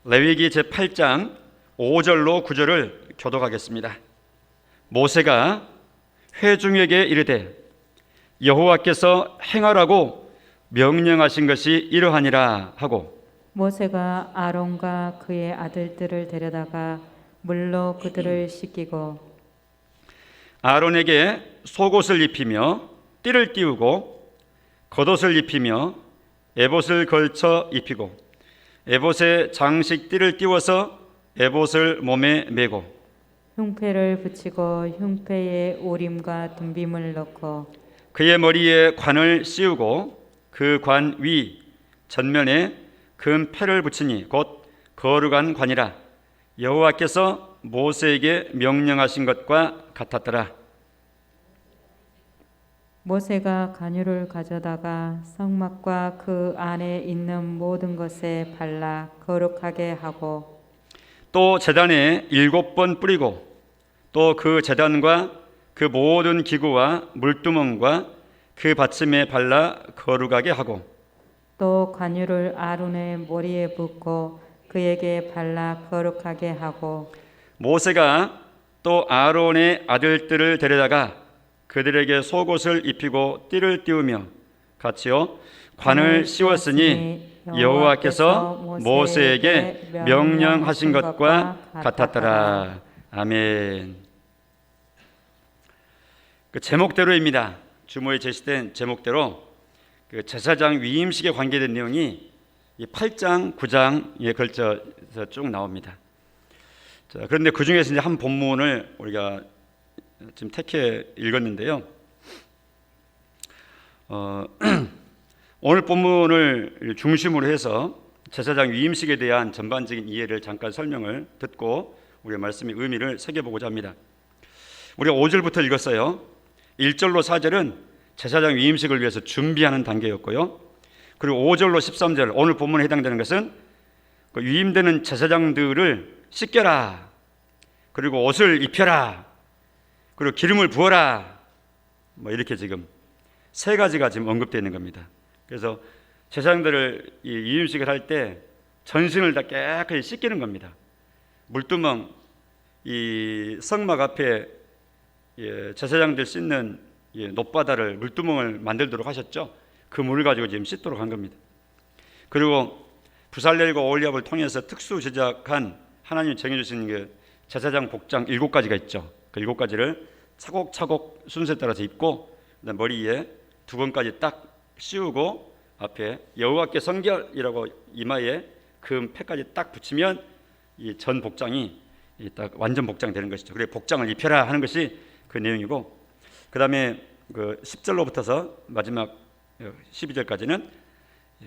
레위기 제8장 5절로 9절을 교독하겠습니다. 모세가 회중에게 이르되 여호와께서 행하라고 명령하신 것이 이러하니라 하고, 모세가 아론과 그의 아들들을 데려다가 물로 그들을 씻기고 아론에게 속옷을 입히며 띠를 띠우고 겉옷을 입히며 에봇을 걸쳐 입히고 에봇에 장식 띠를 띠워서 에봇을 몸에 메고 흉패를 붙이고 흉패에 오림과 둠빔을 넣고 그의 머리에 관을 씌우고 그 관 위 전면에 금 패를 붙이니 곧 거룩한 관이라 여호와께서 모세에게 명령하신 것과 같았더라. 모세가 간유를 가져다가 성막과 그 안에 있는 모든 것에 발라 거룩하게 하고 또 제단에 7번 뿌리고 또 그 제단과 그 모든 기구와 물두멍과 그 받침에 발라 거룩하게 하고 또 간유를 아론의 머리에 붓고 그에게 발라 거룩하게 하고 모세가 또 아론의 아들들을 데려다가 그들에게 속옷을 입히고 띠를 띠우며 같이요 관을 씌웠으니 여호와께서 모세에게 명령하신 것과 같았더라. 아멘. 그 제목대로입니다. 주모에 제시된 제목대로 그 제사장 위임식에 관계된 내용이 이 8장, 9장에 걸쳐서 쭉 나옵니다. 자, 그런데 그 중에서 이제 한 본문을 우리가 지금 택해 읽었는데요. 오늘 본문을 중심으로 해서 제사장 위임식에 대한 전반적인 이해를 잠깐 설명을 듣고 우리의 말씀의 의미를 새겨보고자 합니다. 우리가 5절부터 읽었어요. 1절로 4절은 제사장 위임식을 위해서 준비하는 단계였고요. 그리고 5절로 13절 오늘 본문에 해당되는 것은 그 위임되는 제사장들을 씻겨라, 그리고 옷을 입혀라, 그리고 기름을 부어라, 뭐 이렇게 지금 세 가지가 지금 언급되어 있는 겁니다. 그래서 제사장들을 이 위임식을 할 때 전신을 다 깨끗이 씻기는 겁니다. 물두멍, 이 성막 앞에 제사장들 씻는 놋바다를 물두멍을 만들도록 하셨죠. 그 물을 가지고 지금 씻도록 한 겁니다. 그리고 부살렐과 올리압을 통해서 특수 제작한 하나님이 정해주신 그 제사장 복장 7가지가 있죠. 그 7가지를 차곡차곡 순서에 따라서 입고 그다음 머리에 2번까지 딱 씌우고 앞에 여호와께 성결이라고 이마에 금 패까지 딱 붙이면 이 전 복장이 딱 완전 복장이 되는 것이죠. 그래 복장을 입혀라 하는 것이 그 내용이고, 그 다음에 그 10절로부터서 마지막 12절까지는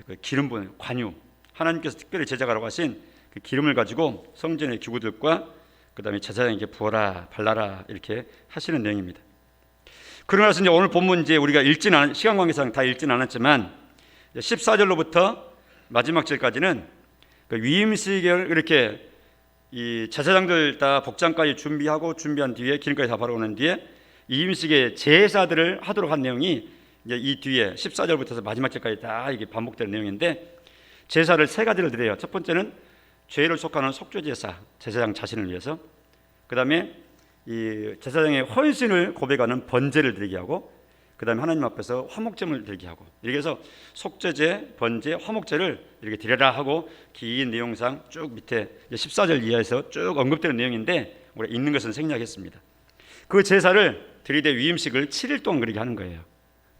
그 기름 부은 관유, 하나님께서 특별히 제작하라고 하신 그 기름을 가지고 성전의 기구들과 그 다음에 제사장에게 부어라, 발라라 이렇게 하시는 내용입니다. 그러고 나서 이제 오늘 본문 이제 우리가 시간 관계상 다 읽지는 않았지만 14절로부터 마지막 절까지는 그 위임식을 이렇게 이 제사장들 다 복장까지 준비한 뒤에 기름까지 다 바르고 뒤에 위임식의 제사들을 하도록 한 내용이 이제 이 뒤에 14절부터 마지막 절까지 다 이게 반복되는 내용인데, 제사를 세 가지를 드려요. 첫 번째는 죄를 속하는 속죄 제사, 제사장 자신을 위해서. 그 다음에 이 제사장의 헌신을 고백하는 번제를 드리게 하고, 그 다음에 하나님 앞에서 화목제물 드리게 하고, 이렇게 해서 속죄제, 번제, 화목제를 이렇게 드려라 하고 긴 내용상 쭉 밑에 14절 이하에서 쭉 언급되는 내용인데 우리가 읽는 것은 생략했습니다. 그 제사를 드리되 위임식을 7일 동안 그렇게 하는 거예요.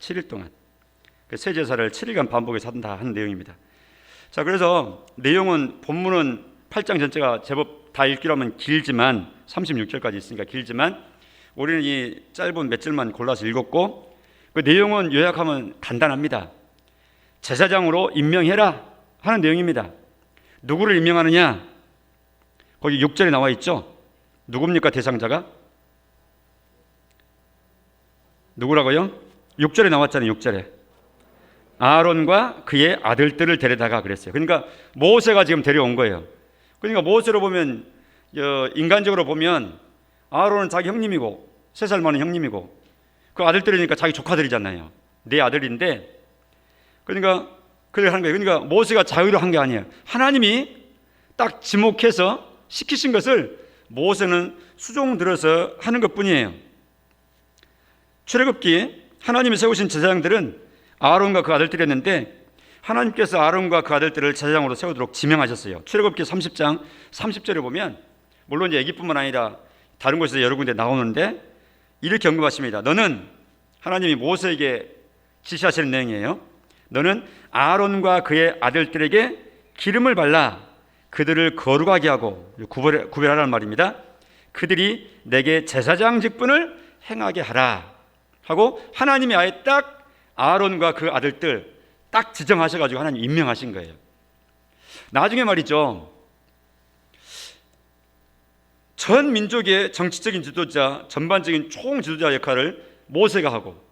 7일 동안 그 새 제사를 7일간 반복해서 한다 하는 내용입니다. 자, 그래서 내용은 본문은 8장 전체가 제법 다 읽기로는 길지만 36절까지 있으니까 길지만 우리는 이 짧은 몇 절만 골라서 읽었고, 그 내용은 요약하면 간단합니다. 제사장으로 임명해라 하는 내용입니다. 누구를 임명하느냐? 거기 6절에 나와 있죠. 누굽니까 대상자가? 누구라고요? 6절에 나왔잖아요. 6절에 아론과 그의 아들들을 데려다가 그랬어요. 그러니까 모세가 지금 데려온 거예요. 그러니까 모세로 보면 인간적으로 보면 아론은 자기 형님이고 3살 많은 형님이고 그 아들들이니까 자기 조카들이잖아요. 내 아들인데 그러니까 그래 하는 거예요. 그러니까 모세가 자유로 한 게 아니에요. 하나님이 딱 지목해서 시키신 것을 모세는 수종 들어서 하는 것뿐이에요. 출애굽기 하나님이 세우신 제사장들은 아론과 그 아들들이었는데 하나님께서 아론과 그 아들들을 제사장으로 세우도록 지명하셨어요. 출애굽기 30장 30절에 보면 물론 이제 애기뿐만 아니라 다른 곳에서 여러 군데 나오는데 이렇게 언급하십니다. 너는 하나님이 모세에게 지시하시는 내용이에요. 너는 아론과 그의 아들들에게 기름을 발라 그들을 거룩하게 하고 구별하라는 말입니다. 그들이 내게 제사장 직분을 행하게 하라 하고 하나님이 아예 딱 아론과 그 아들들 딱 지정하셔가지고 하나님 임명하신 거예요. 나중에 말이죠, 전 민족의 정치적인 지도자, 전반적인 총 지도자 역할을 모세가 하고,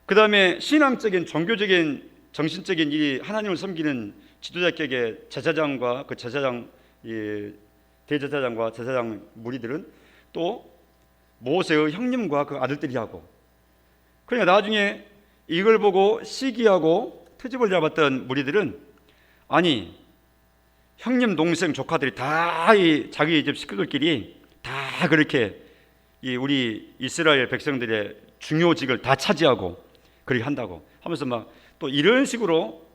그 다음에 신앙적인, 종교적인, 정신적인 이 하나님을 섬기는 지도자격의 제사장과 그 제사장, 대제사장과 제사장 무리들은 또 모세의 형님과 그 아들들이 하고, 그러니까 나중에 이걸 보고 시기하고 트집을 잡았던 무리들은 아니 형님, 동생, 조카들이 다 자기 집 식구들끼리 다 그렇게 우리 이스라엘 백성들의 중요직을 다 차지하고 그렇게 한다고 하면서 막 또 이런 식으로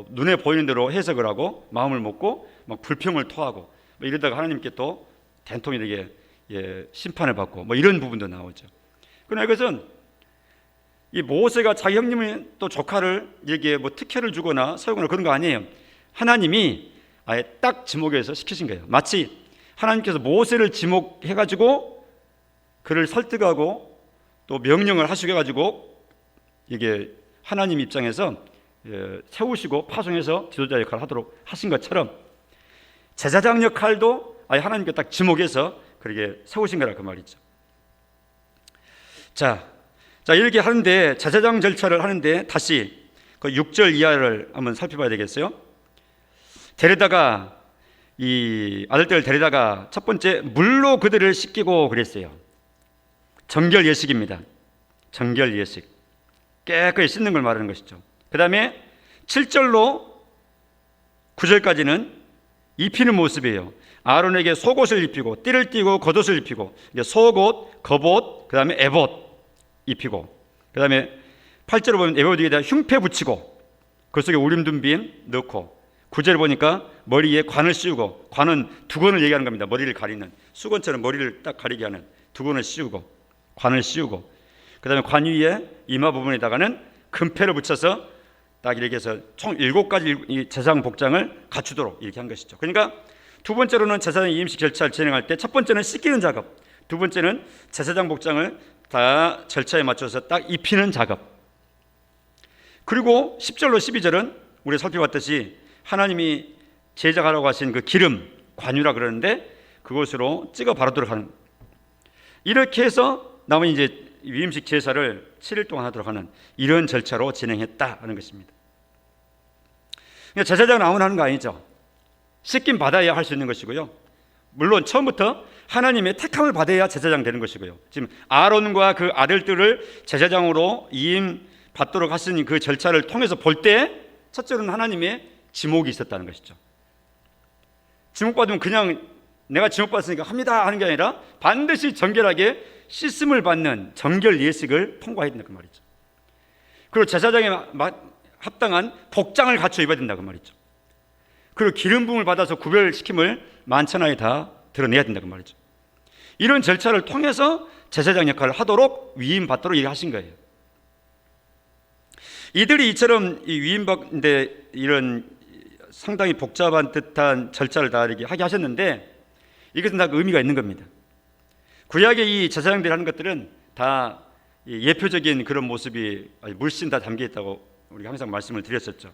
눈에 보이는 대로 해석을 하고 마음을 먹고 막 불평을 토하고 뭐 이러다가 하나님께 또 된통이 되게 심판을 받고 뭐 이런 부분도 나오죠. 그러나 이것은 이 모세가 자기 형님의 또 조카를 이렇게 뭐 특혜를 주거나 세우거나 그런 거 아니에요. 하나님이 아예 딱 지목해서 시키신 거예요. 마치 하나님께서 모세를 지목해가지고 그를 설득하고 또 명령을 하시게 해가지고 이게 하나님 입장에서 세우시고 파송해서 지도자 역할을 하도록 하신 것처럼 제사장 역할도 아예 하나님께 딱 지목해서 그렇게 세우신 거라 그 말이죠. 자 이렇게 하는데 제사장 절차를 하는데 다시 그 6절 이하를 한번 살펴봐야 되겠어요. 데려다가 이 아들들을 데려다가 첫 번째 물로 그들을 씻기고 그랬어요. 정결 예식입니다. 정결 예식, 깨끗이 씻는 걸 말하는 것이죠. 그 다음에 7절로 9절까지는 입히는 모습이에요. 아론에게 속옷을 입히고 띠를 띠고 겉옷을 입히고 속옷, 겉옷, 그 다음에 에봇 입히고, 그 다음에 8절을 보면 에봇 위에다 흉패 붙이고 그 속에 우림둔빔 넣고, 9절 보니까 머리에 관을 씌우고, 관은 두건을 얘기하는 겁니다. 머리를 가리는, 수건처럼 머리를 딱 가리게 하는 두건을 씌우고 관을 씌우고, 그 다음에 관 위에 이마 부분에다가는 금패를 붙여서 딱 이렇게 해서 총 7가지 이 제사장 복장을 갖추도록 이렇게 한 것이죠. 그러니까 두 번째로는 제사장 이임식 절차를 진행할 때 첫 번째는 씻기는 작업, 두 번째는 제사장 복장을 다 절차에 맞춰서 딱 입히는 작업. 그리고 10절로 12절은 우리 살펴봤듯이 하나님이 제작하라고 하신 그 기름, 관유라 그러는데 그것으로 찍어 바르도록 하는, 이렇게 해서 남은 이제 위임식 제사를 7일 동안 하도록 하는 이런 절차로 진행했다 하는 것입니다. 그러니까 제사장은 아무나 하는 거 아니죠. 씻김 받아야 할 수 있는 것이고요. 물론 처음부터 하나님의 택함을 받아야 제사장 되는 것이고요. 지금 아론과 그 아들들을 제사장으로 이임 받도록 하신 그 절차를 통해서 볼 때 첫째로는 하나님의 지목이 있었다는 것이죠. 지목받으면 그냥 내가 지목받았으니까 합니다 하는 게 아니라 반드시 정결하게 씻음을 받는 정결 예식을 통과해야 된다 그 말이죠. 그리고 제사장에 합당한 복장을 갖춰 입어야 된다 그 말이죠. 그리고 기름 부음을 받아서 구별시킴을 만천하에 다 드러내야 된다 그 말이죠. 이런 절차를 통해서 제사장 역할을 하도록 위임받도록 일을 하신 거예요. 이들이 이처럼 이 위임받는데 이런 상당히 복잡한 듯한 절차를 다 이렇게 하게 하셨는데 이것은 다 의미가 있는 겁니다. 구약의 이 제사장들이 하는 것들은 다 예표적인 그런 모습이 물씬 다 담겨 있다고 우리가 항상 말씀을 드렸었죠.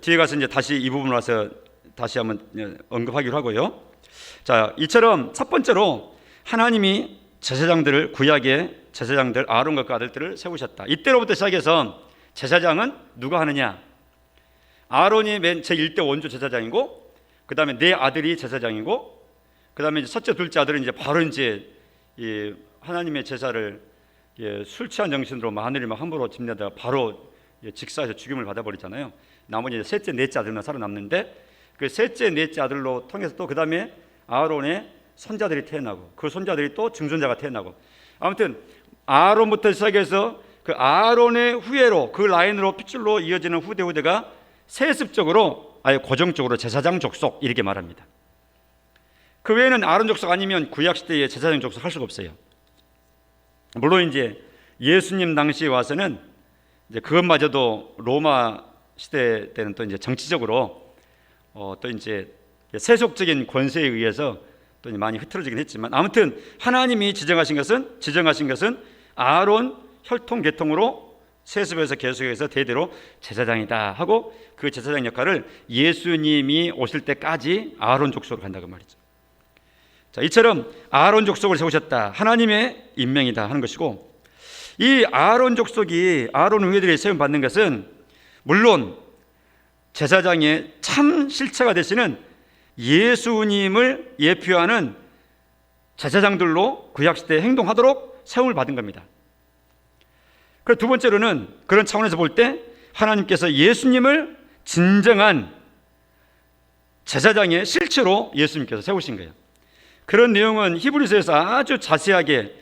뒤에 가서 이제 다시 이 부분 와서 다시 한번 언급하기로 하고요. 자, 이처럼 첫 번째로 하나님이 제사장들을, 구약의 제사장들 아론과 그 아들들을 세우셨다. 이때로부터 시작해서 제사장은 누가 하느냐? 아론이 맨 제1대 원조 제사장이고, 그 다음에 네 아들이 제사장이고, 그 다음에 이제 첫째, 둘째 아들은 이제 바로 이제 이 하나님의 제사를 술 취한 정신으로 마늘이 막 함부로 집내다가 바로 직사해서 죽임을 받아버리잖아요. 나머지 셋째, 넷째 아들만 살아남는데 그 셋째, 넷째 아들로 통해서 또 그 다음에 아론의 손자들이 태어나고 그 손자들이 또 증손자가 태어나고, 아무튼 아론부터 시작해서 그 아론의 후예로 그 라인으로 핏줄로 이어지는 후대가 세습적으로 아예 고정적으로 제사장 족속 이렇게 말합니다. 그 외에는 아론 족속 아니면 구약 시대에 제사장 족속 할 수가 없어요. 물론 이제 예수님 당시에 와서는 이제 그것마저도 로마 시대 때는 또 이제 정치적으로 또 이제 세속적인 권세에 의해서 또 이제 많이 흐트러지긴 했지만, 아무튼 하나님이 지정하신 것은 아론 혈통 계통으로 세습에서 계속해서 대대로 제사장이다 하고, 그 제사장 역할을 예수님이 오실 때까지 아론 족속으로 간다고 말이죠. 자, 이처럼 아론 족속을 세우셨다, 하나님의 임명이다 하는 것이고, 이 아론 족속이 아론 후예들이 세움 받는 것은 물론 제사장의 참 실체가 되시는 예수님을 예표하는 제사장들로 구약시대에 행동하도록 세움을 받은 겁니다. 그리고 두 번째로는 그런 차원에서 볼 때 하나님께서 예수님을 진정한 제사장의 실체로 예수님께서 세우신 거예요. 그런 내용은 히브리서에서 아주 자세하게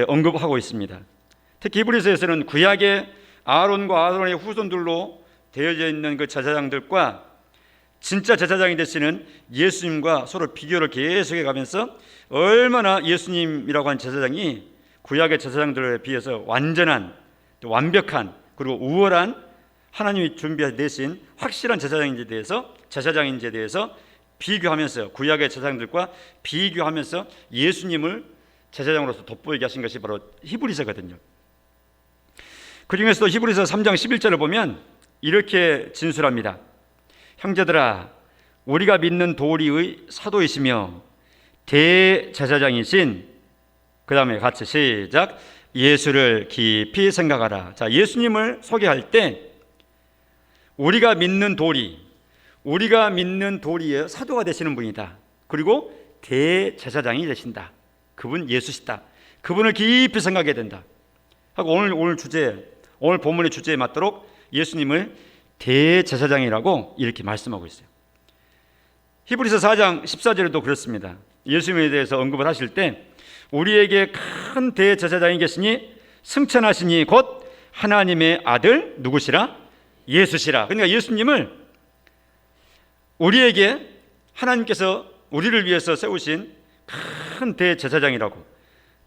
언급하고 있습니다. 특히 히브리서에서는 구약의 아론과 아론의 후손들로 되어져 있는 그 제사장들과 진짜 제사장이 되시는 예수님과 서로 비교를 계속해 가면서 얼마나 예수님이라고 하는 제사장이 구약의 제사장들에 비해서 완전한, 완벽한, 그리고 우월한 하나님이 준비하신 확실한 제사장인지에 대해서 비교하면서, 구약의 제사장들과 비교하면서 예수님을 제사장으로서 돋보이게 하신 것이 바로 히브리서거든요. 그 중에서도 히브리서 3장 11절을 보면 이렇게 진술합니다. 형제들아, 우리가 믿는 도리의 사도이시며 대제사장이신, 그 다음에 같이 시작, 예수를 깊이 생각하라. 자, 예수님을 소개할 때 우리가 믿는 도리의 사도가 되시는 분이다. 그리고 대제사장이 되신다. 그분 예수시다. 그분을 깊이 생각해야 된다 하고, 오늘 본문의 주제에 맞도록 예수님을 대제사장이라고 이렇게 말씀하고 있어요. 히브리서 4장 14절에도 그렇습니다. 예수님에 대해서 언급을 하실 때 우리에게 큰 대제사장이 계시니 승천하시니 곧 하나님의 아들 누구시라? 예수시라. 그러니까 예수님을 우리에게 하나님께서 우리를 위해서 세우신 큰 대제사장이라고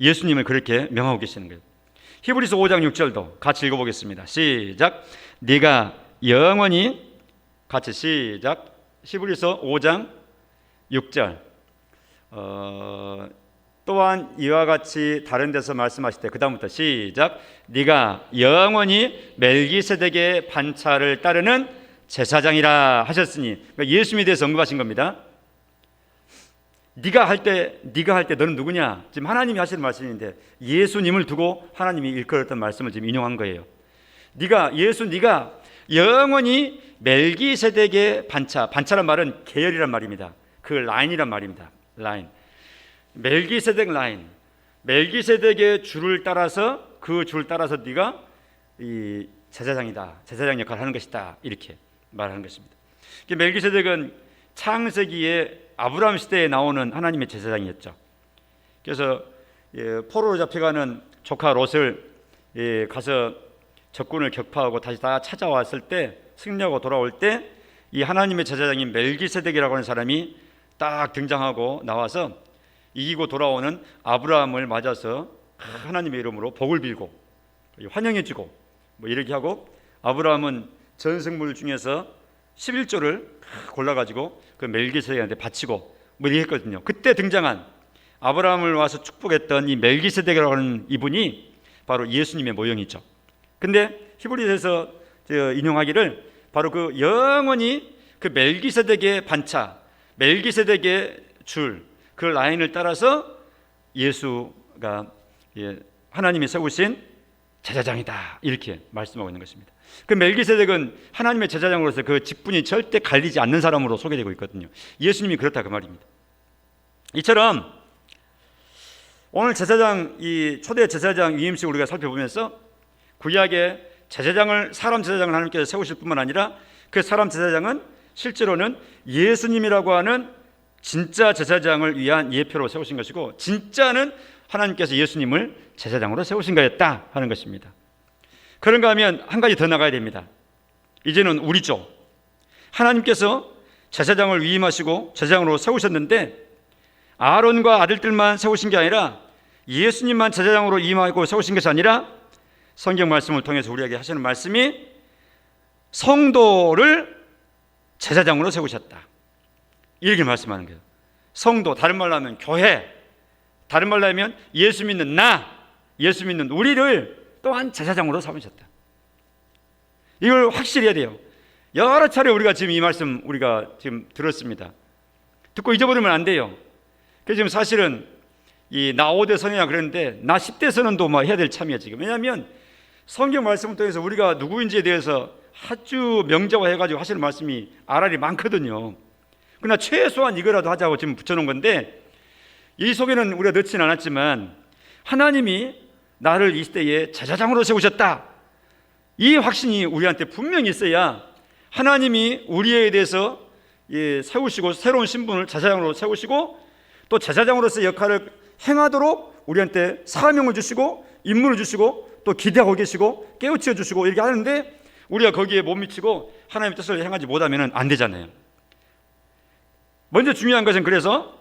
예수님을 그렇게 명하고 계시는 거예요. 히브리서 5장 6절도 같이 읽어보겠습니다. 시작. 네가 영원히, 같이 시작. 히브리서 5장 6절. 또한 이와 같이 다른 데서 말씀하실 때 그 다음부터 시작. 네가 영원히 멜기세덱의 반차를 따르는 제사장이라 하셨으니, 그러니까 예수님에 대해서 언급하신 겁니다. 네가 할 때 너는 누구냐? 지금 하나님이 하시는 말씀인데 예수님을 두고 하나님이 일컬었던 말씀을 지금 인용한 거예요. 네가 영원히 멜기세덱의 반차란 말은 계열이란 말입니다. 그 라인이란 말입니다. 라인. 멜기세덱 라인. 멜기세덱의 줄을 따라서, 그 줄 따라서 네가 이 제사장이다. 제사장 역할을 하는 것이다. 이렇게 말하는 것입니다. 멜기세덱은 창세기에 아브라함 시대에 나오는 하나님의 제사장이었죠. 그래서 포로로 잡혀가는 조카 롯을 가서 적군을 격파하고 다시 다 찾아왔을 때, 승리하고 돌아올 때 이 하나님의 제사장인 멜기세덱이라고 하는 사람이 딱 등장하고 나와서 이기고 돌아오는 아브라함을 맞아서 하나님의 이름으로 복을 빌고 환영해주고 이렇게 하고, 아브라함은 전승물 중에서 11조를 골라가지고 그 멜기세덱한테 바치고 이렇게 했거든요. 그때 등장한, 아브라함을 와서 축복했던 이 멜기세덱이라고 하는 이분이 바로 예수님의 모형이죠. 근데 히브리서에서 인용하기를 바로 그 영원히 그 멜기세덱의 반차, 멜기세덱의 줄, 그 라인을 따라서 예수가 하나님이 세우신 제사장이다, 이렇게 말씀하고 있는 것입니다. 그 멜기세덱은 하나님의 제사장으로서 그 직분이 절대 갈리지 않는 사람으로 소개되고 있거든요. 예수님이 그렇다 그 말입니다. 이처럼 오늘 제사장, 이 초대 제사장 위임식 우리가 살펴보면서 구약의 제사장을, 사람 제사장을 하나님께서 세우실 뿐만 아니라 그 사람 제사장은 실제로는 예수님이라고 하는 진짜 제사장을 위한 예표로 세우신 것이고, 진짜는 하나님께서 예수님을 제사장으로 세우신 거였다 하는 것입니다. 그런가 하면 한 가지 더 나가야 됩니다. 이제는 우리죠. 하나님께서 제사장을 위임하시고 제사장으로 세우셨는데, 아론과 아들들만 세우신 게 아니라 예수님만 제사장으로 위임하고 세우신 것이 아니라, 성경 말씀을 통해서 우리에게 하시는 말씀이 성도를 제사장으로 세우셨다, 이렇게 말씀하는 거예요. 성도, 다른 말로 하면 교회, 다른 말로 하면 예수 믿는 예수 믿는 우리를 또한 제사장으로 삼으셨다. 이걸 확실히 해야 돼요. 여러 차례 우리가 지금 이 말씀 우리가 지금 들었습니다. 듣고 잊어버리면 안 돼요. 그래서 지금 사실은 이 나 5대 선이나 그랬는데 나 10대 선언도 막 해야 될 참이야 지금. 왜냐하면 성경 말씀을 통해서 우리가 누구인지에 대해서 아주 명제화해가지고 하시는 말씀이 알알이 많거든요. 그러나 최소한 이거라도 하자고 지금 붙여놓은 건데, 이 속에는 우리가 넣지는 않았지만 하나님이 나를 이 시대에 제사장으로 세우셨다, 이 확신이 우리한테 분명히 있어야 하나님이 우리에 대해서 세우시고 새로운 신분을 제사장으로 세우시고 또 제사장으로서의 역할을 행하도록 우리한테 사명을 주시고 임무를 주시고 또 기대하고 계시고 깨우쳐 주시고 이렇게 하는데, 우리가 거기에 못 미치고 하나님의 뜻을 행하지 못하면 안 되잖아요. 먼저 중요한 것은, 그래서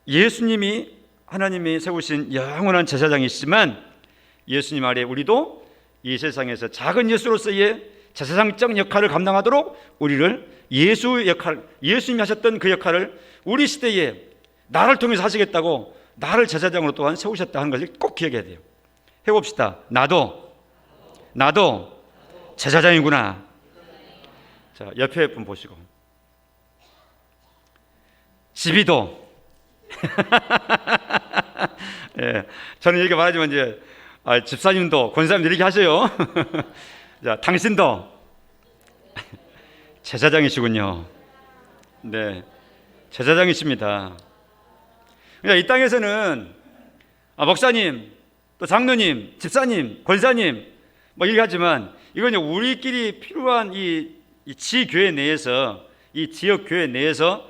예수님이 하나님이 세우신 영원한 제사장이시지만 예수님 아래 우리도 이 세상에서 작은 예수로서의 제사장적 역할을 감당하도록 우리를 예수님이 하셨던 그 역할을 우리 시대에 나를 통해서 하시겠다고 나를 제사장으로 또한 세우셨다 하는 것을 꼭 기억해야 돼요. 해봅시다. 나도 제사장이구나. 자, 옆에 분 보시고, 집이도 예, 저는 이렇게 말하지만 이제 집사님도 권사님도 이렇게 하셔요. 자, 당신도 제사장이시군요. 네, 제사장이십니다. 그러니까 이 땅에서는 목사님, 또 장로님, 집사님, 권사님 뭐 이렇게 하지만, 이건 우리끼리 필요한 이 지교회 내에서, 이 지역 교회 내에서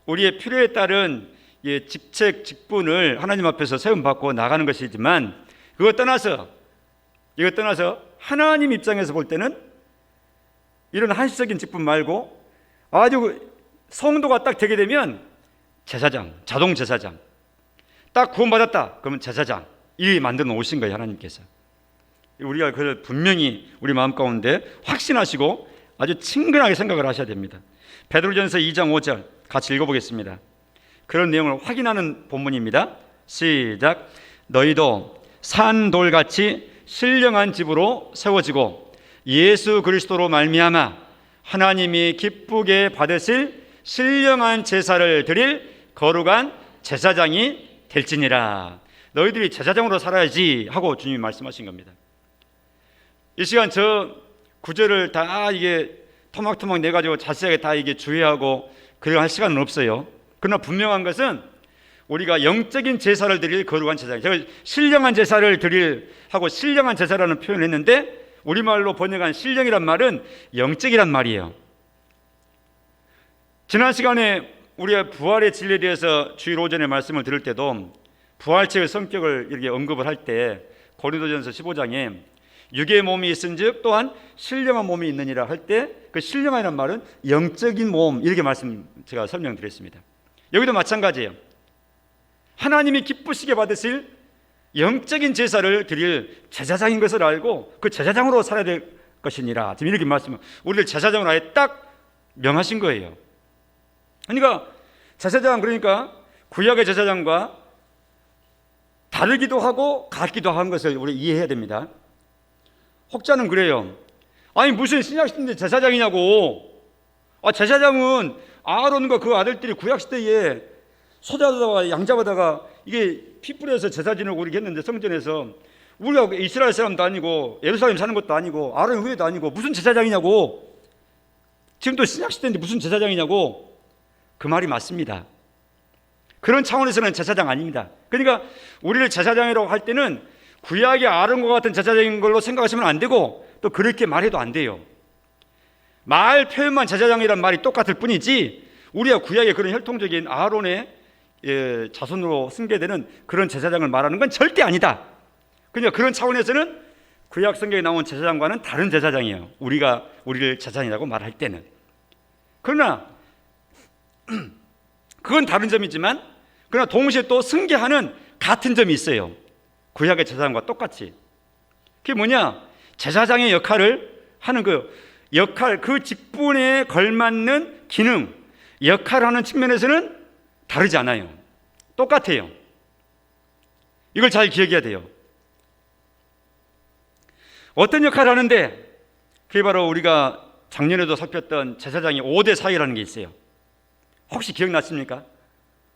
우리의 필요에 따른 직책, 직분을 하나님 앞에서 세움받고 나가는 것이지만, 이거 떠나서 하나님 입장에서 볼 때는 이런 한시적인 직분 말고 아주 성도가 딱 되게 되면 제사장, 자동 제사장, 딱 구원받았다 그러면 제사장, 이 만들어 놓으신 거예요, 하나님께서. 우리가 그걸 분명히 우리 마음 가운데 확신하시고 아주 친근하게 생각을 하셔야 됩니다. 베드로전서 2장 5절 같이 읽어보겠습니다. 그런 내용을 확인하는 본문입니다. 시작. 너희도 산돌같이 신령한 집으로 세워지고 예수 그리스도로 말미암아 하나님이 기쁘게 받으실 신령한 제사를 드릴 거룩한 제사장이 될지니라. 너희들이 제사장으로 살아야지 하고 주님이 말씀하신 겁니다. 이 시간 저 구절을 다 이게 토막토막 내가지고 자세하게 다 이게 주의하고 그래야 할 시간은 없어요. 그러나 분명한 것은 우리가 영적인 제사를 드릴 거룩한 제사, 제가 신령한 제사를 드릴 하고 신령한 제사라는 표현을 했는데, 우리말로 번역한 신령이란 말은 영적이란 말이에요. 지난 시간에 우리가 부활의 진리에 대해서 주일 오전에 말씀을 들을 때도 부활체의 성격을 이렇게 언급을 할 때 고린도전서 15장에 육의 몸이 있은즉 또한 신령한 몸이 있느니라 할 때 그 신령이라는 말은 영적인 몸, 이렇게 제가 설명드렸습니다. 여기도 마찬가지예요. 하나님이 기쁘시게 받으실 영적인 제사를 드릴 제사장인 것을 알고 그 제사장으로 살아야 될 것이니라. 지금 이렇게 우리를 제사장으로 아예 딱 명하신 거예요. 그러니까 제사장, 그러니까 구약의 제사장과 다르기도 하고 같기도 한 것을 우리 이해해야 됩니다. 혹자는 그래요. 아니 무슨 신약시대인데 제사장이냐고. 제사장은 아론과 그 아들들이 구약시대에 소자다가 양잡아다가 이게 피 뿌려서 제사 지내고 이렇게 했는데, 성전에서 우리가 이스라엘 사람도 아니고 예루살렘 사는 것도 아니고 아론 후예도 아니고 무슨 제사장이냐고. 지금 또 신약시대인데 무슨 제사장이냐고. 그 말이 맞습니다. 그런 차원에서는 제사장 아닙니다. 그러니까 우리를 제사장이라고 할 때는 구약의 아론과 같은 제사장인 걸로 생각하시면 안 되고 또 그렇게 말해도 안 돼요. 말 표현만 제사장이란 말이 똑같을 뿐이지 우리가 구약의 그런 혈통적인 아론의 자손으로 승계되는 그런 제사장을 말하는 건 절대 아니다. 그냥 그런 차원에서는 구약 성경에 나온 제사장과는 다른 제사장이에요. 우리를 제사장이라고 말할 때는. 그러나 그건 다른 점이지만 그러나 동시에 또 승계하는 같은 점이 있어요. 구약의 제사장과 똑같이. 그게 뭐냐? 제사장의 역할을 하는 거예요. 그 직분에 걸맞는 기능, 역할을 하는 측면에서는 다르지 않아요. 똑같아요. 이걸 잘 기억해야 돼요. 어떤 역할을 하는데, 그게 바로 우리가 작년에도 살폈던 제사장이 5대 사역이라는 게 있어요. 혹시 기억나십니까?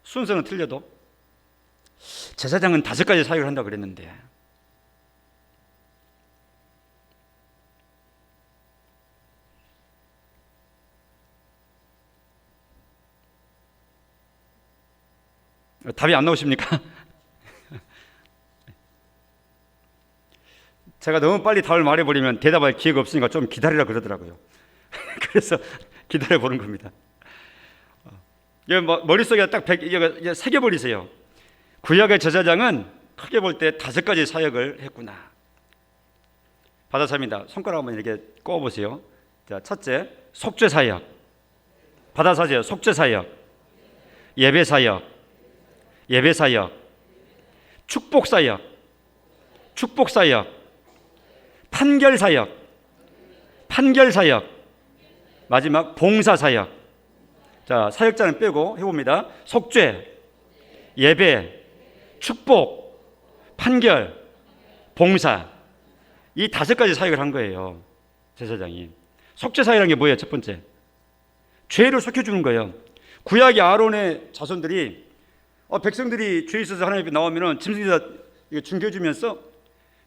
순서는 틀려도 제사장은 5가지 사역을 한다고 그랬는데, 답이 안 나오십니까? 제가 너무 빨리 답을 말해버리면 대답할 기회가 없으니까 좀 기다리라 그러더라고요. 그래서 기다려보는 겁니다. 머릿속에 딱 새겨버리세요. 구약의 제사장은 크게 볼 때 5가지 사역을 했구나. 받아삽니다. 손가락 한번 이렇게 꼽아보세요. 자, 첫째, 속죄 사역. 받아사세요. 속죄 사역, 예배 사역, 예배 사역, 축복 사역, 축복 사역, 판결 사역, 판결 사역, 마지막 봉사 사역. 자, 사역자는 빼고 해봅니다. 속죄, 예배, 축복, 판결, 봉사. 이 5가지 사역을 한 거예요, 제사장이. 속죄 사역이라는 게 뭐예요? 첫 번째, 죄를 속여주는 거예요. 구약의 아론의 자손들이 백성들이 죄 있어서 하나님 앞에 나오면은 짐승에다 중개해주면서,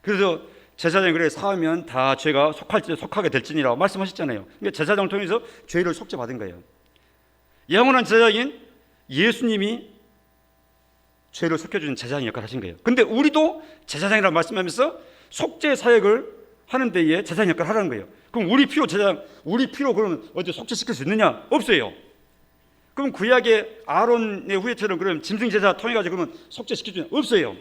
그래서 제사장이 그래 사하면 다 죄가 속하게 될지니라고 말씀하셨잖아요. 그러니까 제사장을 통해서 죄를 속죄받은 거예요. 영원한 제사장인 예수님이 죄를 속여주는 제사장 역할을 하신 거예요. 근데 우리도 제사장이라고 말씀하면서 속죄 사역을 하는 데에 제사장 역할을 하라는 거예요. 그럼 우리 피로 그러면 어디 속죄시킬 수 있느냐? 없어요. 그럼 구약의 아론의 후예처럼 그럼 짐승 제사 통해가지고 그러면 속죄시킬 수 있느냐? 없어요.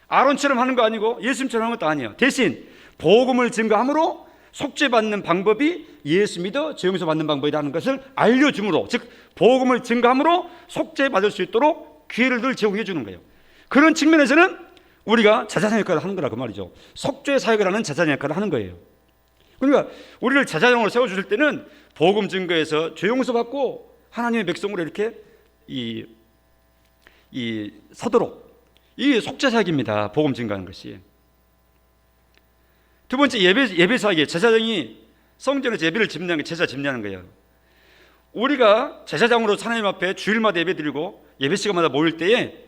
아론처럼 하는 거 아니고 예수님처럼 하는 것도 아니에요. 대신 복음을 증거함으로 속죄받는 방법이 예수 믿어 죄 용서 받는 방법이라는 것을 알려줌으로, 즉 복음을 증거함으로 속죄받을 수 있도록 기회를 늘 제공해 주는 거예요. 그런 측면에서는 우리가 제사장 역할을 하는 거라 그 말이죠. 속죄 사역을 하는 제사장 역할을 하는 거예요. 그러니까 우리를 제사장으로 세워주실 때는 복음 증거에서 죄 용서 받고 하나님의 백성으로 이렇게 서도록, 이 속죄 사역입니다. 복음 증거하는 것이. 두 번째, 예배 사역이에요. 제사장이 성전에서 예배를 집례하는 게 제사 집례하는 거예요. 우리가 제사장으로 하나님 앞에 주일마다 예배 드리고 예배 시간마다 모일 때에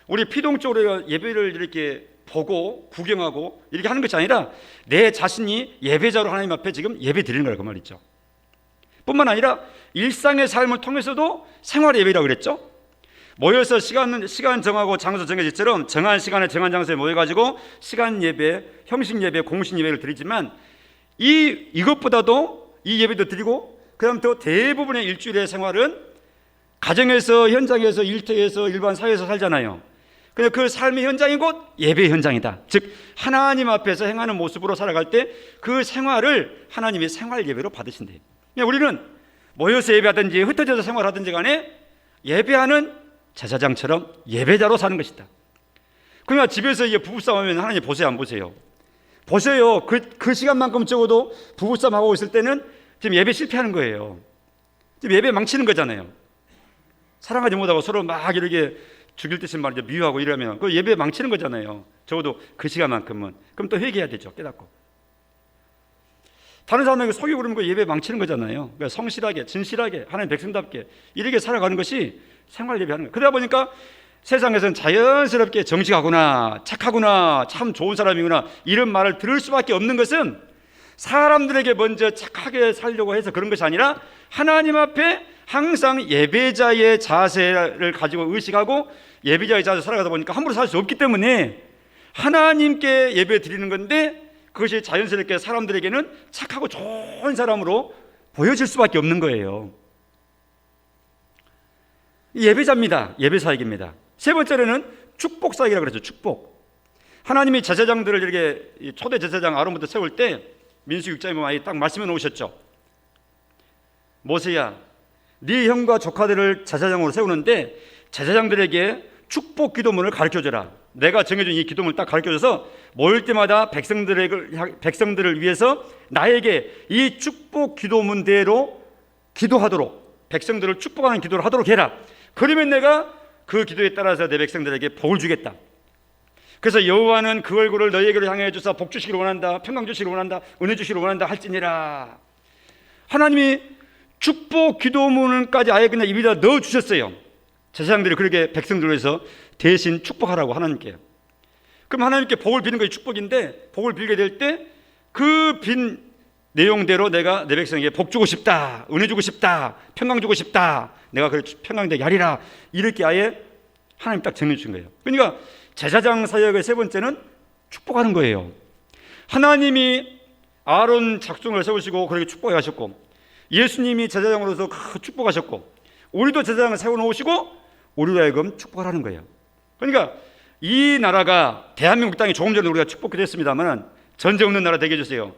우리 피동적으로 예배를 이렇게 보고 구경하고 이렇게 하는 것이 아니라 내 자신이 예배자로 하나님 앞에 지금 예배 드리는 거라고 말이죠. 뿐만 아니라 일상의 삶을 통해서도 생활 예배라고 그랬죠. 모여서 시간 정하고 장소 정해질처럼 정한 시간에 정한 장소에 모여가지고 시간 예배, 형식 예배, 공식 예배를 드리지만 이것보다도 이 예배도 드리고, 그다음 또 대부분의 일주일의 생활은 가정에서, 현장에서, 일터에서, 일반 사회에서 살잖아요. 그래서 그 삶의 현장이 곧 예배 현장이다. 즉 하나님 앞에서 행하는 모습으로 살아갈 때 그 생활을 하나님이 생활 예배로 받으신대요. 우리는 모여서 예배하든지 흩어져서 생활하든지 간에 예배하는 제사장처럼 예배자로 사는 것이다. 그러나 집에서 이게 부부싸움 하면 하나님 보세요, 안 보세요? 보세요. 그 시간만큼 적어도 부부싸움 하고 있을 때는 지금 예배 실패하는 거예요. 지금 예배 망치는 거잖아요. 사랑하지 못하고 서로 막 이렇게 죽일 듯이 말이죠, 미워하고 이러면 그 예배 망치는 거잖아요. 적어도 그 시간만큼은. 그럼 또 회개해야 되죠, 깨닫고. 다른 사람에게 속이 부르는 거 예배 망치는 거잖아요. 그러니까 성실하게, 진실하게, 하나님 백성답게 이렇게 살아가는 것이 생활 예배하는 거예요. 그러다 보니까 세상에서는 자연스럽게 정직하구나, 착하구나, 참 좋은 사람이구나 이런 말을 들을 수밖에 없는 것은 사람들에게 먼저 착하게 살려고 해서 그런 것이 아니라 하나님 앞에 항상 예배자의 자세를 가지고 의식하고 예배자의 자세로 살아가다 보니까 함부로 살 수 없기 때문에 하나님께 예배 드리는 건데, 그것이 자연스럽게 사람들에게는 착하고 좋은 사람으로 보여질 수밖에 없는 거예요. 예배자입니다. 예배사역입니다. 세 번째로는 축복사역이라고 그랬죠. 축복. 하나님이 제사장들을 이렇게 초대 제사장 아론부터 세울 때 민수기 6장에 보면 딱 말씀해 놓으셨죠. 모세야, 네 형과 조카들을 제사장으로 세우는데 제사장들에게 축복 기도문을 가르쳐줘라. 내가 정해준 이 기도문을 딱 가르쳐줘서 모일 때마다 백성들을 위해서 나에게 이 축복 기도문대로 기도하도록, 백성들을 축복하는 기도를 하도록 해라. 그러면 내가 그 기도에 따라서 내 백성들에게 복을 주겠다. 그래서 여호와는 그 얼굴을 너희에게로 향해 주사 복 주시기를 원한다, 평강 주시기를 원한다, 은혜 주시기를 원한다 할지니라. 하나님이 축복 기도문까지 아예 그냥 입에다 넣어 주셨어요. 제사장들이 그렇게 백성들을 위해서 대신 축복하라고 하나님께. 그럼 하나님께 복을 비는 것이 축복인데, 복을 빌게 될 때 그 빈 내용대로 내가 내 백성에게 복 주고 싶다, 은혜 주고 싶다, 평강 주고 싶다, 내가 그 평강되게 하리라, 이렇게 아예 하나님 딱 정해 주신 거예요. 그러니까 제사장 사역의 세 번째는 축복하는 거예요. 하나님이 아론 작중을 세우시고 그렇게 축복하셨고, 예수님이 제사장으로서 축복하셨고, 우리도 제사장을 세워놓으시고 우리로 하여금 축복하라는 거예요. 그러니까 이 나라가, 대한민국 땅이 조금 전에 우리가 축복기도 했습니다만 전쟁 없는 나라 되게 해주세요.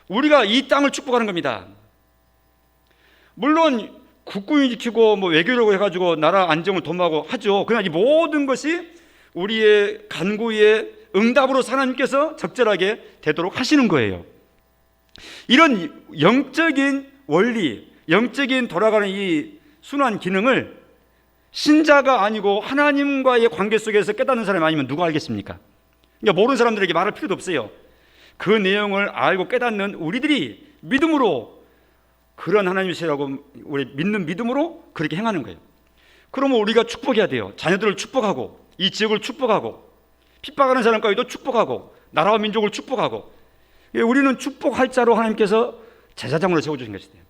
우리가 이 땅을 축복하는 겁니다. 물론 국군이 지키고 뭐 외교라고 해가지고 나라 안정을 도모하고 하죠. 그러나 이 모든 것이 우리의 간구의 응답으로 하나님께서 적절하게 되도록 하시는 거예요. 이런 영적인 원리, 영적인 돌아가는 이 순환 기능을 신자가 아니고 하나님과의 관계 속에서 깨닫는 사람이 아니면 누가 알겠습니까? 그러니까 모르는 사람들에게 말할 필요도 없어요. 그 내용을 알고 깨닫는 우리들이 믿음으로, 그런 하나님이시라고 우리 믿는 믿음으로 그렇게 행하는 거예요. 그러면 우리가 축복해야 돼요. 자녀들을 축복하고, 이 지역을 축복하고, 핍박하는 사람까지도 축복하고, 나라와 민족을 축복하고, 우리는 축복할 자로 하나님께서 제사장으로 세워주신 것이 돼요.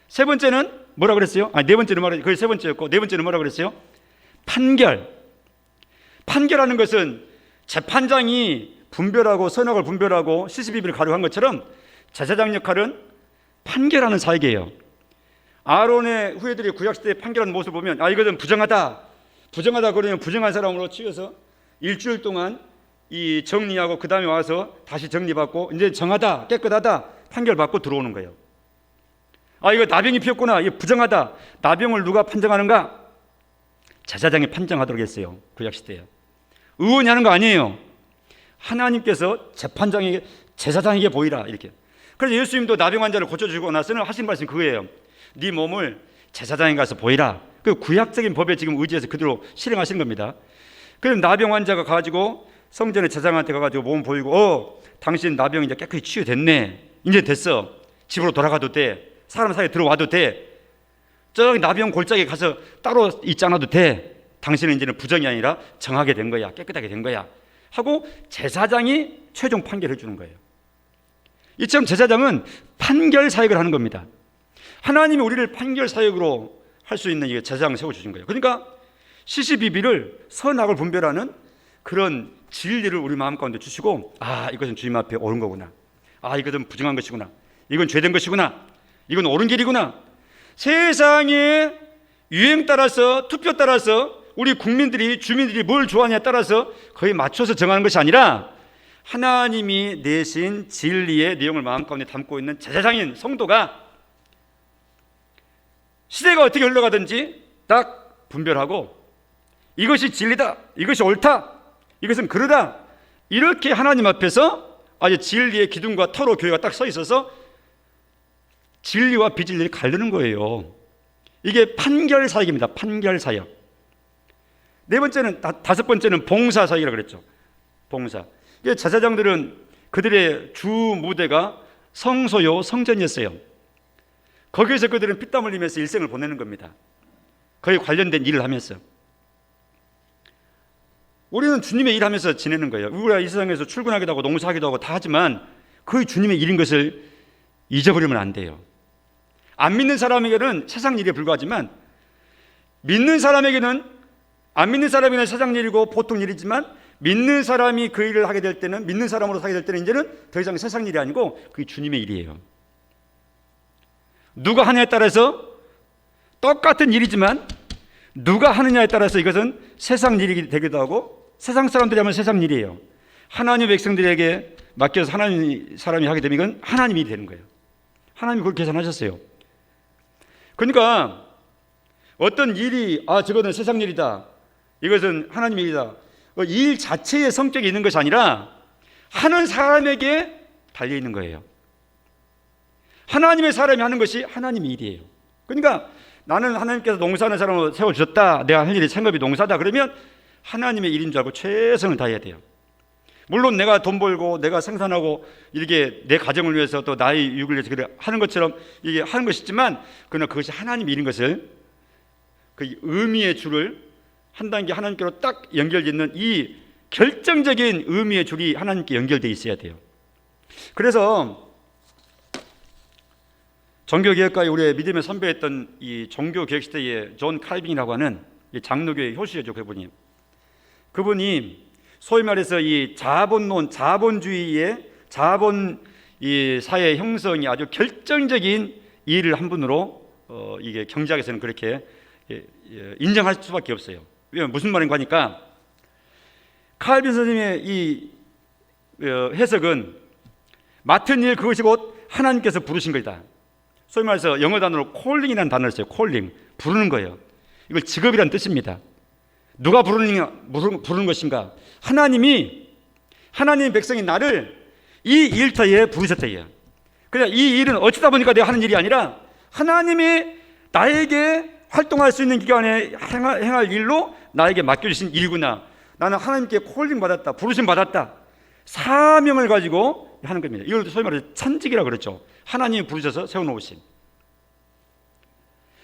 세 번째는 뭐라 그랬어요? 네 번째는 그게 세 번째였고, 네 번째는 뭐라 그랬어요? 판결. 판결하는 것은 재판장이 분별하고 선악을 분별하고 시시비비를 가려한 것처럼 제사장 역할은 판결하는 사역이에요. 아론의 후예들이 구약시대에 판결하는 모습을 보면 이것은 부정하다 그러면 부정한 사람으로 치여서 일주일 동안 이 정리하고 그 다음에 와서 다시 정리받고 이제 정하다, 깨끗하다 판결받고 들어오는 거예요. 이거 나병이 피었구나, 이거 부정하다. 나병을 누가 판정하는가? 제사장이 판정하도록 했어요. 구약시대에. 의원이 하는 거 아니에요. 하나님께서 재판장에게, 제사장에게 보이라, 이렇게. 그래서 예수님도 나병 환자를 고쳐주시고 나서는 하신 말씀이 그거예요. 네 몸을 제사장에 가서 보이라. 그 구약적인 법에 지금 의지해서 그대로 실행하신 겁니다. 그럼 나병 환자가 가지고 성전의 제사장한테 가가지고 몸 보이고, 당신 나병 이제 깨끗이 치유됐네, 이제 됐어, 집으로 돌아가도 돼, 사람 사이에 들어와도 돼, 저기 나병 골짜기에 가서 따로 있지 않아도 돼, 당신은 이제는 부정이 아니라 정하게 된 거야, 깨끗하게 된 거야 하고 제사장이 최종 판결해 주는 거예요. 이처럼 제사장은 판결 사역을 하는 겁니다. 하나님이 우리를 판결 사역으로 할 수 있는 제사장을 세워주신 거예요. 그러니까 시시비비를, 선악을 분별하는 그런 진리를 우리 마음 가운데 주시고, 이것은 주님 앞에 옳은 거구나, 이것은 부정한 것이구나, 이건 죄된 것이구나, 이건 옳은 길이구나. 세상의 유행 따라서, 투표 따라서 우리 국민들이, 주민들이 뭘 좋아하냐에 따라서 거의 맞춰서 정하는 것이 아니라 하나님이 내신 진리의 내용을 마음 가운데 담고 있는 제사장인 성도가 시대가 어떻게 흘러가든지 딱 분별하고, 이것이 진리다, 이것이 옳다, 이것은 그러다, 이렇게 하나님 앞에서 아주 진리의 기둥과 터로 교회가 딱 서 있어서 진리와 비진리를 가르는 거예요. 이게 판결 사역입니다. 판결 사역. 네 번째는, 다섯 번째는 봉사 사역이라고 그랬죠. 봉사. 제사장들은 그들의 주 무대가 성소요, 성전이었어요. 거기에서 그들은 피땀 흘리면서 일생을 보내는 겁니다. 거기에 관련된 일을 하면서. 우리는 주님의 일하면서 지내는 거예요. 우리가 이 세상에서 출근하기도 하고 농사하기도 하고 다 하지만 그게 주님의 일인 것을 잊어버리면 안 돼요. 안 믿는 사람에게는 세상 일에 불과하지만, 믿는 사람에게는, 안 믿는 사람에게는 세상 일이고 보통 일이지만, 믿는 사람이 그 일을 하게 될 때는, 믿는 사람으로 살게 될 때는 이제는 더 이상 세상 일이 아니고 그게 주님의 일이에요. 누가 하느냐에 따라서 똑같은 일이지만 누가 하느냐에 따라서 이것은 세상 일이 되기도 하고, 세상 사람들이 하면 세상 일이에요. 하나님 백성들에게 맡겨서 하나님 사람이 하게 되면 이건 하나님이 일이 되는 거예요. 하나님이 그걸 계산하셨어요. 그러니까 어떤 일이 저거는 세상 일이다, 이것은 하나님의 일이다, 일 자체의 성격이 있는 것이 아니라 하는 사람에게 달려 있는 거예요. 하나님의 사람이 하는 것이 하나님의 일이에요. 그러니까 나는 하나님께서 농사하는 사람으로 세워주셨다, 내가 할 일이 생업이 농사다, 그러면 하나님의 일인 줄 알고 최선을 다해야 돼요. 물론 내가 돈 벌고 내가 생산하고 이렇게 내 가정을 위해서 또 나의 유익을 위해서 그래 하는 것처럼 이게 하는 것이지만, 그러나 그것이 하나님의 일인 것을, 그 의미의 줄을 한 단계 하나님께로 딱 연결짓는 이 결정적인 의미의 줄이 하나님께 연결되어 있어야 돼요. 그래서 종교개혁가의 우리의 믿음의 선배였던 이 종교개혁 시대의 존 칼빈이라고 하는 이 장로교의 효시죠. 그분이 소위 말해서 이 자본론, 자본주의의 자본 이 사회 형성이 아주 결정적인 일을 한 분으로 이게 경제학에서는 그렇게 인정할 수밖에 없어요. 왜, 무슨 말인가 하니까 칼빈 선생님의 이 해석은 맡은 일, 그것이 곧 하나님께서 부르신 것이다. 소위 말해서 영어 단어로 콜링이라는 단어를 써요. 콜링, 부르는 거예요. 이걸 직업이라는 뜻입니다. 누가 부르는 것인가? 하나님이, 하나님의 백성인 나를 이 일터에 부르셨대요. 그냥 이 일은 어쩌다 보니까 내가 하는 일이 아니라 하나님이 나에게 활동할 수 있는 기간에 행할 일로 나에게 맡겨주신 일이구나. 나는 하나님께 콜링 받았다, 부르심 받았다, 사명을 가지고 하는 겁니다. 이걸 소위 말해서 천직이라고 그랬죠. 하나님이 부르셔서 세워놓으신.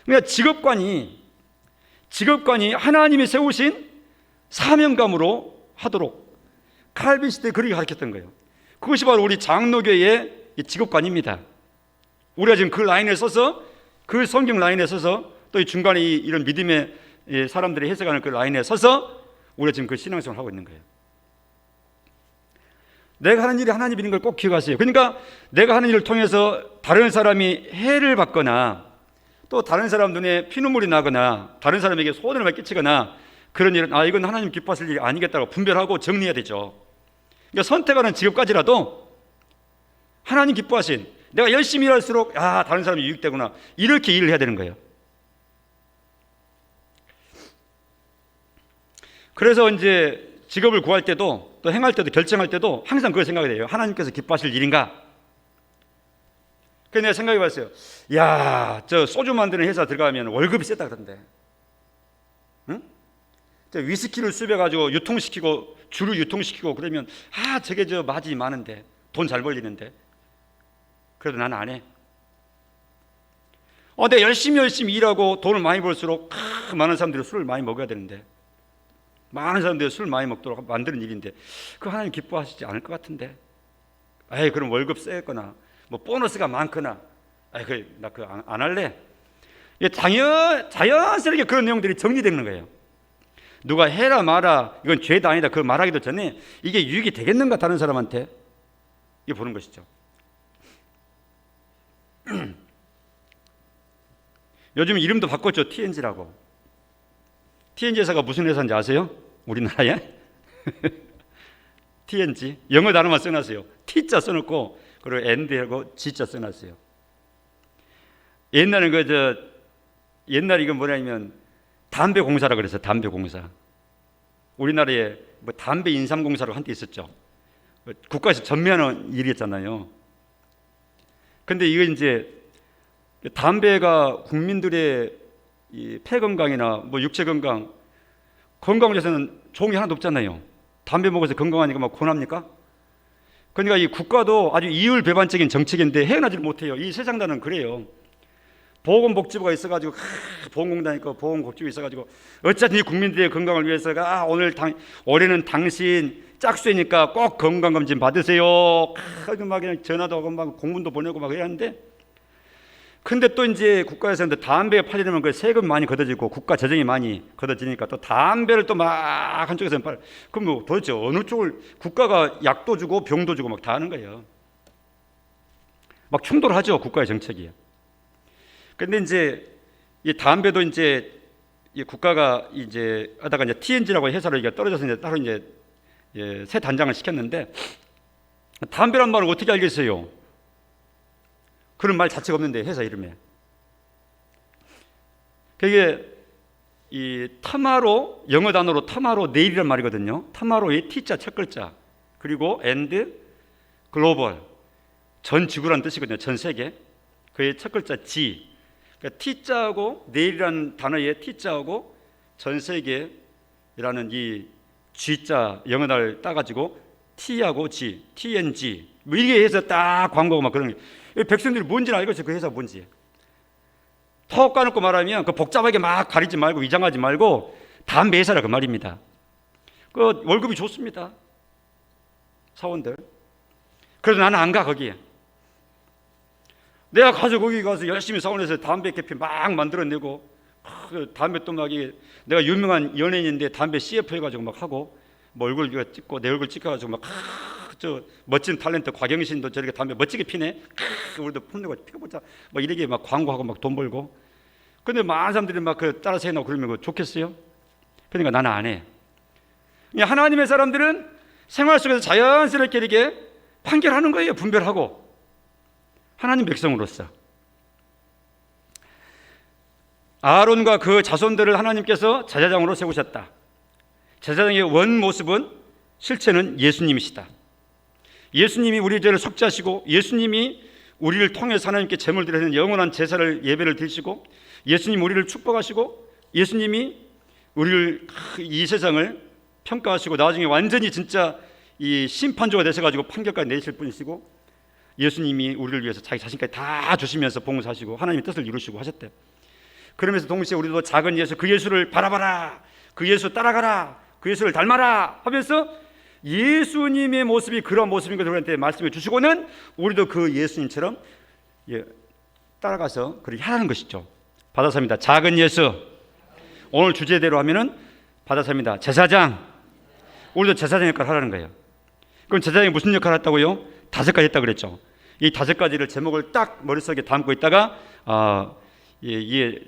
그러니까 직업관이 하나님이 세우신 사명감으로 하도록 칼빈 시대에 그렇게 가르쳤던 거예요. 그것이 바로 우리 장로교의 직업관입니다. 우리가 지금 그 라인에 서서, 그 성경 라인에 서서, 또 이 중간에 이런 믿음의 사람들이 해석하는 그 라인에 서서 우리가 지금 그 신앙생활을 하고 있는 거예요. 내가 하는 일이 하나님 일인 걸 꼭 기억하세요. 그러니까 내가 하는 일을 통해서 다른 사람이 해를 받거나 또 다른 사람 눈에 피눈물이 나거나 다른 사람에게 손해를 끼치거나 그런 일은 이건 하나님 기뻐하실 일이 아니겠다고 분별하고 정리해야 되죠. 그러니까 선택하는 직업까지라도 하나님 기뻐하신, 내가 열심히 일할수록 다른 사람이 유익되구나, 이렇게 일을 해야 되는 거예요. 그래서 이제 직업을 구할 때도 또 행할 때도 결정할 때도 항상 그걸 생각해야 돼요. 하나님께서 기뻐하실 일인가? 그래서 내가 생각해 봤어요. 저 소주 만드는 회사 들어가면 월급이 세다 그런데, 응? 저 위스키를 수입해가지고 유통시키고 주를 유통시키고 그러면 저게 저 마진이 많은데 돈 잘 벌리는데, 그래도 나는 안 해. 내가 열심히 일하고 돈을 많이 벌수록 많은 사람들이 술을 많이 먹어야 되는데, 많은 사람들이 술 많이 먹도록 만드는 일인데 그 하나님 기뻐하시지 않을 것 같은데, 그럼 월급 세거나 뭐 보너스가 많거나 나 그거 안 할래. 자연스럽게 그런 내용들이 정리되는 거예요. 누가 해라 마라, 이건 죄다 아니다, 그 말하기도 전에 이게 유익이 되겠는가 다른 사람한테, 이거 보는 것이죠. 요즘 이름도 바꿨죠. TNG라고. TNG 회사가 무슨 회사인지 아세요? 우리나라에? TNG, 영어 단어만 써놨어요. T자 써놓고 그리고 N하고 G자 써놨어요. 옛날에 옛날에 이거 뭐냐면 담배 공사라 그랬어요. 담배 공사. 우리나라에 뭐 담배 인삼공사로 한때 있었죠. 국가에서 전매하는 일이었잖아요. 근데 이거 이제 담배가 국민들의 이 폐 건강이나 뭐 육체 건강을 위해서는 좋은 게 하나도 없잖아요. 담배 먹어서 건강하니까 막 권합니까? 그러니까 이 국가도 아주 이율배반적인 정책인데 헤어나지를 못해요. 이 세상다는 그래요. 보건복지부가 있어가지고 보건공단 있고 보건복지부 있어가지고 어쨌든 이 국민들의 건강을 위해서가 올해는 당신 짝수이니까 꼭 건강검진 받으세요. 막 그냥 전화도 하고 막 공문도 보내고 막 해야 하는데, 근데 또 이제 국가에서 담배가 팔리려면 그 세금 많이 걷어지고 국가 재정이 많이 걷어지니까 또 담배를 또 막 한쪽에서는 그럼 뭐 도대체 어느 쪽을 국가가 약도 주고 병도 주고 막 다 하는 거예요. 막 충돌하죠, 국가의 정책이. 근데 이제 이 담배도 이제 이 국가가 이제 하다가 이제 TNG라고 회사로 이게 떨어져서 이제 따로 이제 새 단장을 시켰는데, 담배란 말을 어떻게 알겠어요? 그런 말 자체가 없는데 회사 이름에. 그게 이 타마로, 영어 단어로 타마로 내일이란 말이거든요. 타마로의 T자 첫 글자, 그리고 and 글로벌, 전 지구란 뜻이거든요. 전 세계. 그의 첫 글자 G. 그러니까 T자하고 내일이라는 단어의 T자하고 전 세계라는 이 G자 영어 단어를 따가지고 T하고 G, TNG 뭐 이게 해서 딱 광고고 막 그런 게, 백성들이 뭔지는 알겠어요. 그 회사 뭔지. 턱 까놓고 말하면 그 복잡하게 막 가리지 말고 위장하지 말고 담배 회사라 그 말입니다. 그 월급이 좋습니다, 사원들. 그래도 나는 안 가 거기에. 내가 가서 거기 가서 열심히 사원에서 담배 캐피 막 만들어내고, 담배 또 막 내가 유명한 연예인인데 담배 CF 해가지고 막 하고, 뭐 얼굴 찍고 내 얼굴 찍어가지고 막 저 멋진 탤런트 곽영신도 저렇게 담배 멋지게 피네. 우리도 폼내고 피워보자. 막 이렇게 막 광고하고 막 돈 벌고. 근데 많은 사람들이 막 그 따라서 해놓고 그러면 그거 좋겠어요? 그러니까 나는 안 해. 하나님의 사람들은 생활 속에서 자연스럽게 이렇게 판결하는 거예요. 분별하고. 하나님 백성으로서. 아론과 그 자손들을 하나님께서 제사장으로 세우셨다. 제사장의 원 모습은, 실체는 예수님이시다. 예수님이 우리 죄를 속죄하시고, 예수님이 우리를 통해서 하나님께 제물 드리는 영원한 제사를 예배를 드리시고, 예수님이 우리를 축복하시고, 예수님이 우리를 이 세상을 평가하시고 나중에 완전히 진짜 이 심판조가 되셔가지고 판결까지 내실 분이시고, 예수님이 우리를 위해서 자기 자신까지 다 주시면서 봉사하시고 하나님의 뜻을 이루시고 하셨대요. 그러면서 동시에 우리도 작은 예수, 그 예수를 바라봐라, 그 예수 따라가라, 그 예수를 닮아라 하면서 예수님의 모습이 그런 모습인 것을 우리한테 말씀해 주시고는 우리도 그 예수님처럼 따라가서 그렇게 하라는 것이죠. 받아삽니다. 작은 예수. 오늘 주제대로 하면은 받아삽니다. 제사장. 우리도 제사장 역할을 하라는 거예요. 그럼 제사장이 무슨 역할을 했다고요? 5가지 했다고 그랬죠. 이 5가지를 제목을 딱 머릿속에 담고 있다가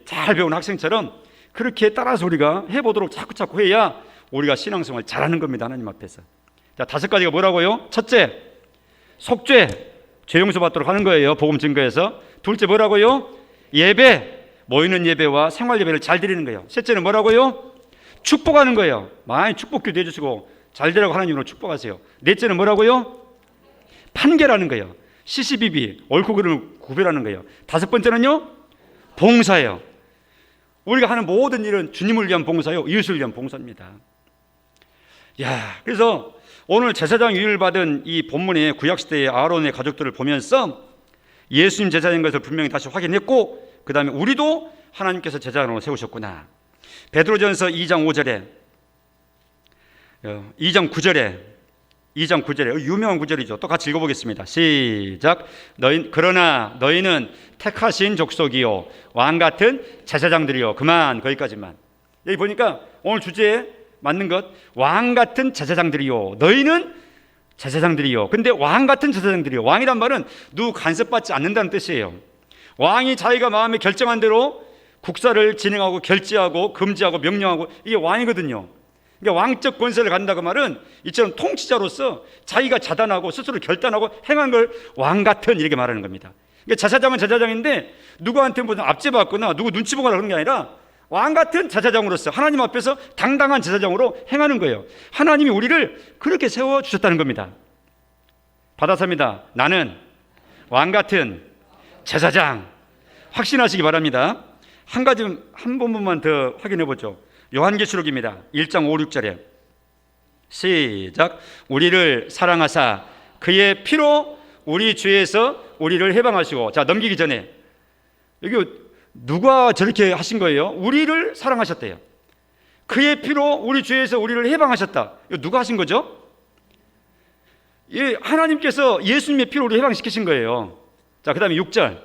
잘 배운 학생처럼 그렇게 따라서 우리가 해보도록 자꾸 해야 우리가 신앙생활 잘하는 겁니다. 하나님 앞에서. 자, 5가지가 뭐라고요? 첫째, 속죄, 죄 용서 받도록 하는 거예요. 복음 증거에서. 둘째 뭐라고요? 예배, 모이는 예배와 생활 예배를 잘 드리는 거예요. 셋째는 뭐라고요? 축복하는 거예요. 많이 축복 기도해 주시고 잘 되라고 하나님으로 축복하세요. 넷째는 뭐라고요? 판결하는 거예요. 시시비비, 옳고 그름을 구별하는 거예요. 5번째는요? 봉사예요. 우리가 하는 모든 일은 주님을 위한 봉사요, 이웃을 위한 봉사입니다. 그래서 오늘 제사장 위를 받은 이 본문의 구약시대의 아론의 가족들을 보면서 예수님 제사장인 것을 분명히 다시 확인했고, 그 다음에 우리도 하나님께서 제사장으로 세우셨구나. 베드로전서 2장 5절에 2장 9절에 유명한 구절이죠. 또 같이 읽어보겠습니다. 시작. 그러나 너희는 택하신 족속이요 왕같은 제사장들이요. 그만, 거기까지만. 여기 보니까 오늘 주제에 맞는 것, 왕같은 제사장들이요. 너희는 제사장들이요. 근데 왕같은 제사장들이요. 왕이란 말은 누구 간섭받지 않는다는 뜻이에요. 왕이 자기가 마음에 결정한 대로 국사를 진행하고 결제하고 금지하고 명령하고, 이게 왕이거든요. 그러니까 왕적 권세를 갖는다고 말은 이처럼 통치자로서 자기가 자단하고 스스로 결단하고 행한 걸 왕같은, 이렇게 말하는 겁니다. 그러니까 제사장은 제사장인데 누구한테 무슨 압제받거나 누구 눈치 보거나 그런 게 아니라 왕같은 제사장으로서 하나님 앞에서 당당한 제사장으로 행하는 거예요. 하나님이 우리를 그렇게 세워주셨다는 겁니다. 받아삽니다. 나는 왕같은 제사장. 확신하시기 바랍니다. 한 부분만 더 확인해 보죠. 요한계시록입니다. 1장 5, 6절에 시작. 우리를 사랑하사 그의 피로 우리 죄에서 우리를 해방하시고. 자, 넘기기 전에 여기 누가 저렇게 하신 거예요? 우리를 사랑하셨대요. 그의 피로 우리 죄에서 우리를 해방하셨다. 이거 누가 하신 거죠? 하나님께서 예수님의 피로 우리를 해방시키신 거예요. 자, 그 다음에 6절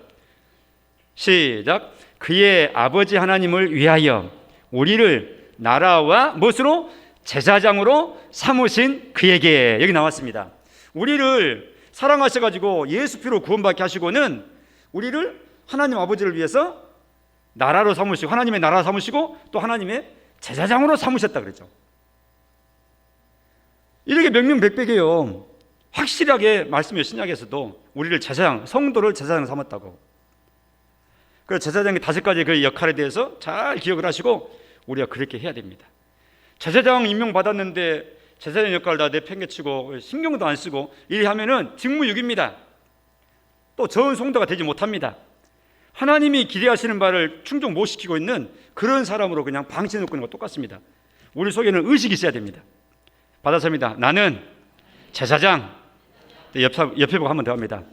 시작. 그의 아버지 하나님을 위하여 우리를 나라와 무엇으로? 제사장으로 삼으신 그에게. 여기 나왔습니다. 우리를 사랑하셔가지고 예수 피로 구원받게 하시고는 우리를 하나님 아버지를 위해서 나라로 삼으시고, 하나님의 나라 삼으시고 또 하나님의 제사장으로 삼으셨다 그랬죠. 이렇게 명명백백해요. 확실하게 말씀해. 신약에서도 우리를 제사장, 성도를 제사장 삼았다고. 그래서 제사장의 5가지 그 역할에 대해서 잘 기억을 하시고 우리가 그렇게 해야 됩니다. 제사장 임명받았는데 제사장 역할을 다 내팽개치고 신경도 안 쓰고 이렇게 하면은 직무유기입니다. 또 좋은 성도가 되지 못합니다. 하나님이 기대하시는 바를 충족 못 시키고 있는 그런 사람으로 그냥 방치 놓고 있는 거 똑같습니다. 우리 속에는 의식이 있어야 됩니다. 받아서입니다. 나는 제사장. 옆에 보고 한번 더 합니다.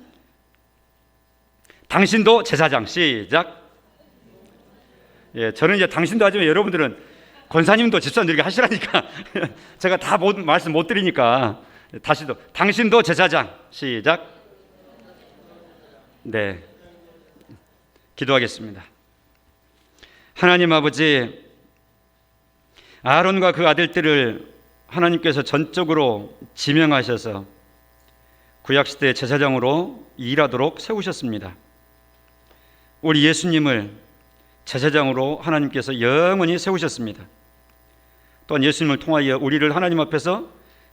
당신도 제사장. 시작. 예, 저는 이제 당신도 하지만 여러분들은 권사님도 집사님 이렇게 하시라니까 제가 다 말씀 못 드리니까 다시도. 당신도 제사장. 시작. 네, 기도하겠습니다. 하나님 아버지, 아론과 그 아들들을 하나님께서 전적으로 지명하셔서 구약시대 제사장으로 일하도록 세우셨습니다. 우리 예수님을 제사장으로 하나님께서 영원히 세우셨습니다. 또한 예수님을 통하여 우리를 하나님 앞에서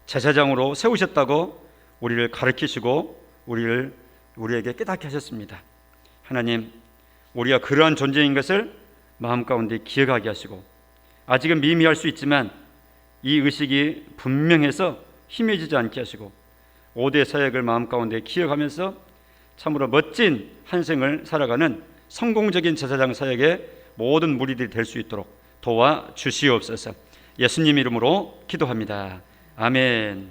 제사장으로 세우셨다고 우리를 가르치시고 우리에게 깨닫게 하셨습니다. 하나님, 우리가 그러한 존재인 것을 마음 가운데 기억하게 하시고, 아직은 미미할 수 있지만 이 의식이 분명해서 희미해지지 않게 하시고 5대 사역을 마음 가운데 기억하면서 참으로 멋진 한 생을 살아가는 성공적인 제사장 사역의 모든 무리들이 될 수 있도록 도와주시옵소서. 예수님 이름으로 기도합니다. 아멘.